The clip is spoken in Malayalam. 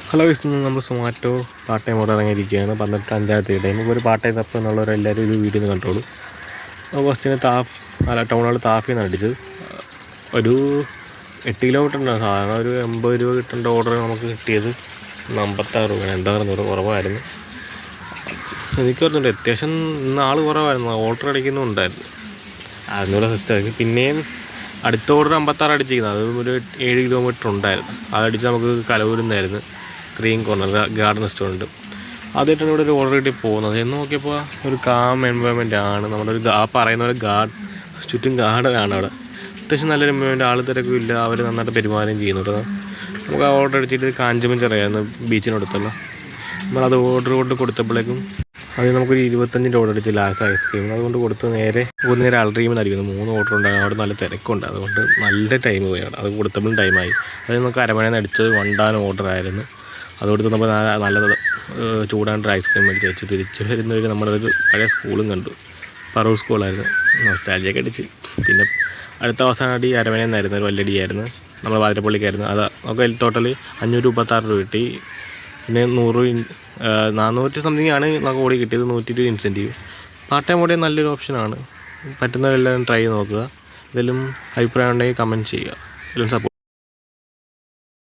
ഹലോ, ഇന്ന് നമ്മൾ സൊമാറ്റോ പാർട്ട് ടൈം ഓർഡർ ഇറങ്ങിയിരിക്കുകയാണ്. 12 ടൈം ഒരു പാർട്ട് ടൈം തപ്പ് എന്നുള്ളവരെല്ലാവരും ഇത് വീട്ടിൽ നിന്ന് കണ്ടോളൂ. ഫസ്റ്റിന് ടൗൺ ഹാൾ താഫിൽ നിന്ന് അടിച്ചത് ഒരു 8 കിലോമീറ്റർ ഉണ്ടാകും. സാധാരണ ഒരു 80 രൂപ കിട്ടേണ്ട ഓർഡർ നമുക്ക് കിട്ടിയത് 56 രൂപയാണ്. എന്തായിരുന്നു ഇവിടെ കുറവായിരുന്നു. എനിക്ക് പറഞ്ഞിട്ടുണ്ട് അത്യാവശ്യം ഇന്ന് ആൾ കുറവായിരുന്നു, ഓർഡർ അടിക്കുന്നുണ്ടായിരുന്നു. അതിനുള്ള സിസ്റ്റം. പിന്നെയും അടുത്ത ഓർഡർ 56 അടിച്ചിരിക്കുന്നത്, അത് ഒരു 7 കിലോമീറ്റർ ഉണ്ടായിരുന്നു. അതടിച്ച് നമുക്ക് കലവൂരുന്നായിരുന്നു, ക്രീം കോർണർ ഗാർഡൻ റെസ്റ്റോറൻറ്റ്. ആദ്യമായിട്ടാണ് ഇവിടെ ഒരു ഓർഡർ കിട്ടി പോകുന്നത്. എന്ന് നോക്കിയപ്പോൾ ഒരു കാം എൻവയോൺമെൻ്റ് ആണ്. നമ്മുടെ ഒരു പറയുന്ന പോലെ ചുറ്റും ഗാർഡനാണ് അവിടെ. അത്യാവശ്യം നല്ലൊരു എൻവയോൺമെൻറ്റ്, ആൾ തിരക്കും ഇല്ല, അവർ നന്നായിട്ട് പെരുമാറുകയും ചെയ്യുന്നുണ്ട്. നമുക്ക് ആ ഓർഡർ അടിച്ചിട്ട് കാഞ്ചമഞ്ചിറയായിരുന്നു, ബീച്ചിനടുത്തല്ല. നമ്മളത് ഓർഡർ കൊണ്ട് കൊടുത്തപ്പോഴേക്കും അത് നമുക്കൊരു 25 ഓർഡർ അടിച്ച് ലാസ്റ്റ് ഐസ്ക്രീം അതുകൊണ്ട് കൊടുത്ത് നേരെ അൾട്രീമിൽ നൽകുന്നു. 3 ഓർഡർ ഉണ്ടാകും. അവിടെ നല്ല തിരക്കുണ്ട്, അതുകൊണ്ട് നല്ല ടൈം പോയാണ്. അത് കൊടുത്തപ്പോഴും ടൈമായി. അത് നമുക്ക് അരമണയിൽ അടിച്ചത് വണ്ടാൻ ഓർഡർ ആയിരുന്നു. അത് കൊടുത്ത് നമ്മൾ നല്ലത് ചൂടാണ്ട് ഐസ്ക്രീം മേടിച്ച് വെച്ച് തിരിച്ച് വരുന്നവർ നമ്മളൊരു പഴയ സ്കൂളും കണ്ടു. പറവൂർ സ്കൂളായിരുന്നു. നൊസ്റ്റാൾജിയൊക്കെ അടിച്ച്. പിന്നെ അടുത്ത അവസാനം അടി അരമണയിൽ നിന്നായിരുന്നു, ഒരു വലിയ അടിയായിരുന്നു. നമ്മൾ വാതിരപ്പള്ളിക്കായിരുന്നു. അത് നമുക്ക് ടോട്ടൽ 536 രൂപ കിട്ടി. പിന്നെ 400 സംതിങ് ആണ് നമുക്ക് ഓടി കിട്ടിയത്. 120 ഇൻസെൻറ്റീവ്. പാർട്ട് ടൈം ഓടിയ നല്ലൊരു ഓപ്ഷനാണ്. പറ്റുന്നവരെല്ലാം ട്രൈ ചെയ്ത് നോക്കുക. ഇതിലും അഭിപ്രായം ഉണ്ടെങ്കിൽ കമൻറ്റ് ചെയ്യുക. ഇതിലും സപ്പോർട്ട്